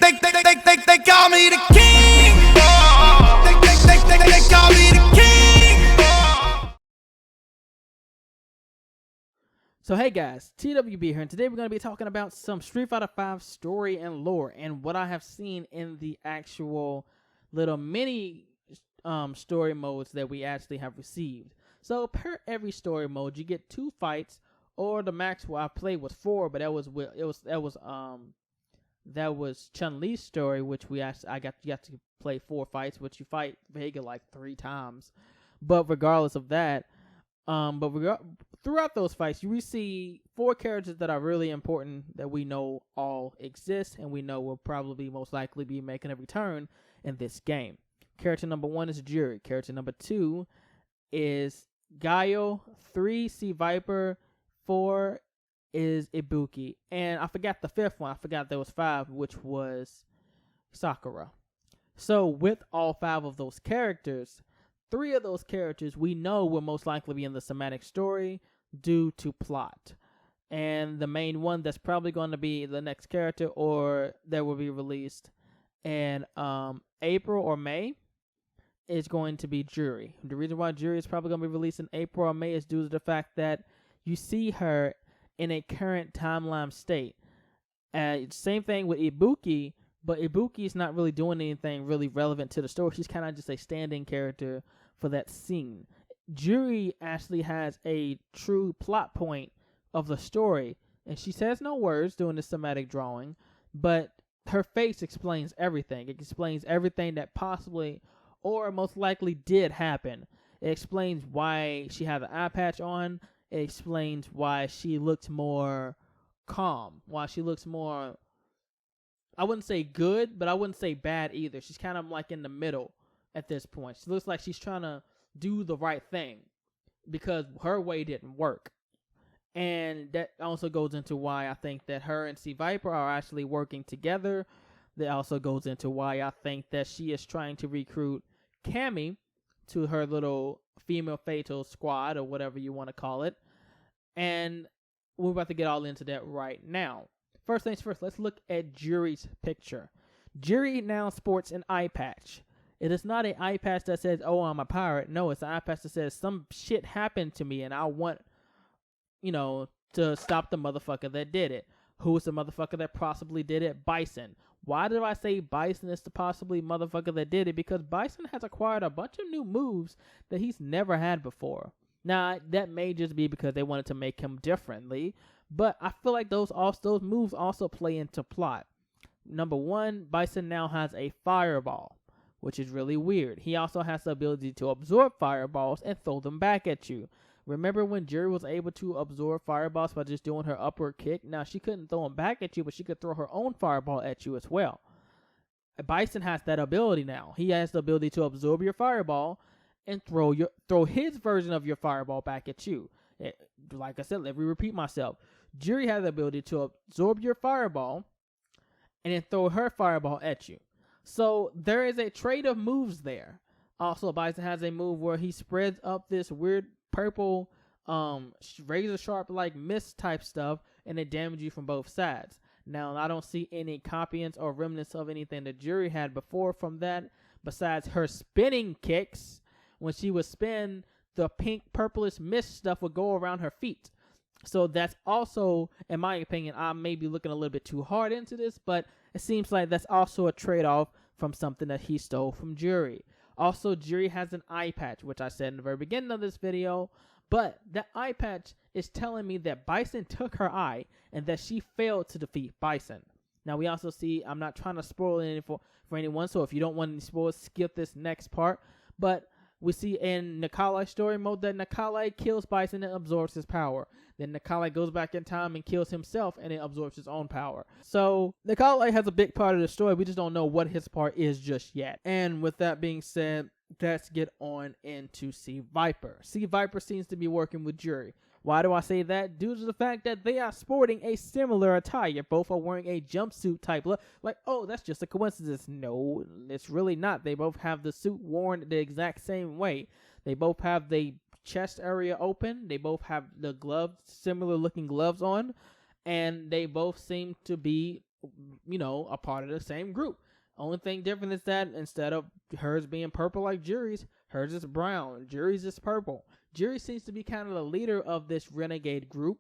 They call me the king. They call me the king. So hey guys, TWB here, and today we're going to be talking about some Street Fighter V story and lore, and what I have seen in the actual little mini story modes that we actually have received. So per every story mode, you get 2 fights, or the max I played was 4, but that was Chun-Li's story, which you got to play 4 fights, which you fight Vega like 3 times. But regardless of that, throughout those fights, you see 4 characters that are really important that we know all exist, and we know will probably most likely be making a return in this game. Character number 1 is Juri. Character number 2 is Gaio. 3, C.viper. 4 is Ibuki. And I forgot the 5th one. I forgot there was 5, which was Sakura. So with all 5 of those characters, 3 of those characters we know will most likely be in the cinematic story due to plot. And the main one that's probably going to be the next character, or that will be released in April or May, is going to be Juri. The reason why Juri is probably going to be released in April or May is due to the fact that you see her in a current timeline state. Same thing with Ibuki, but Ibuki is not really doing anything really relevant to the story. She's kind of just a stand-in character for that scene. Juri actually has a true plot point of the story, and she says no words during the cinematic drawing, but her face explains everything. It explains everything that possibly or most likely did happen. It explains why she had an eye patch on. It explains why she looked more calm, why she looks more, I wouldn't say good, but I wouldn't say bad either. She's kind of like in the middle at this point. She looks like she's trying to do the right thing because her way didn't work. And that also goes into why I think that her and C.viper are actually working together. That also goes into why I think that she is trying to recruit Cammy to her little female fatal squad, or whatever you want to call it. And we're about to get all into that right now. First things first, let's look at Juri's picture. Juri now sports an eye patch. It is not an eye patch that says, oh, I'm a pirate. No, it's an eye patch that says some shit happened to me and I want, to stop the motherfucker that did it. Who is the motherfucker that possibly did it? Bison. Why did I say Bison is the possibly motherfucker that did it? Because Bison has acquired a bunch of new moves that he's never had before. Now, that may just be because they wanted to make him differently, but I feel like those moves also play into plot. Number 1, Bison now has a fireball, which is really weird. He also has the ability to absorb fireballs and throw them back at you. Remember when Juri was able to absorb fireballs by just doing her upward kick? Now, she couldn't throw them back at you, but she could throw her own fireball at you as well. Bison has that ability now. He has the ability to absorb your fireball and throw his version of your fireball back at you. Like I said, let me repeat myself. Juri has the ability to absorb your fireball and then throw her fireball at you. So there is a trade of moves there. Also, Bison has a move where he spreads up this weird purple razor sharp like mist type stuff, and it damages you from both sides. Now, I don't see any copyings or remnants of anything that Juri had before from that, besides her spinning kicks. When she would spin, the pink purplish mist stuff would go around her feet. So that's also, in my opinion, I may be looking a little bit too hard into this, but it seems like that's also a trade-off from something that he stole from Juri. Also, Juri has an eye patch, which I said in the very beginning of this video, but that eye patch is telling me that Bison took her eye and that she failed to defeat Bison. Now, we also see, I'm not trying to spoil anything for anyone, so if you don't want any spoilers, skip this next part, but we see in Nikolai's story mode that Nikolai kills Bison and absorbs his power. Then Nikolai goes back in time and kills himself and then absorbs his own power. So Nikolai has a big part of the story. We just don't know what his part is just yet. And with that being said, let's get on into C.viper. C.viper seems to be working with Juri. Why do I say that? Due to the fact that they are sporting a similar attire. Both are wearing a jumpsuit type look. Like, oh, that's just a coincidence. No, it's really not. They both have the suit worn the exact same way. They both have the chest area open. They both have the gloves, similar looking gloves on. And they both seem to be a part of the same group. Only thing different is that instead of hers being purple like Juri's, hers is brown. Juri's is purple. Juri seems to be kind of the leader of this renegade group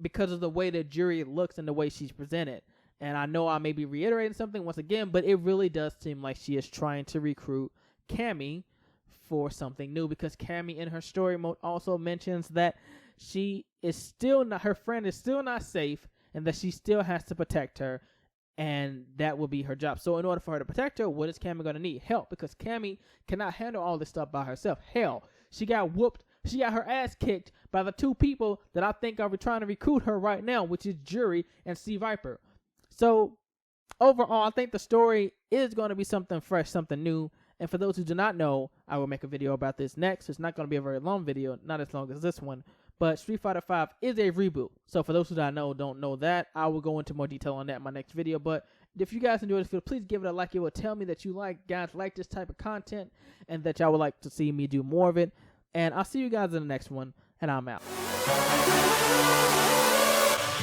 because of the way that Juri looks and the way she's presented. And I know I may be reiterating something once again, but it really does seem like she is trying to recruit Cammy for something new, because Cammy in her story mode also mentions that her friend is still not safe, and that she still has to protect her, and that will be her job. So in order for her to protect her, what is Cammy going to need? Help, because Cammy cannot handle all this stuff by herself. Hell, she got whooped. She got her ass kicked by the two people that I think are trying to recruit her right now, which is Juri and C.viper. So overall, I think the story is going to be something fresh, something new. And for those who do not know, I will make a video about this next. It's not going to be a very long video, not as long as this one. But Street Fighter V is a reboot. So for those who don't know that, I will go into more detail on that in my next video. But if you guys enjoyed this video, please give it a like. It will tell me that you guys like this type of content, and that y'all would like to see me do more of it. And I'll see you guys in the next one, and I'm out.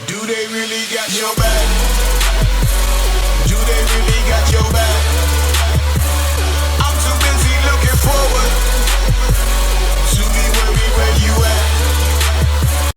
Do they really got your back? Do they really got your back?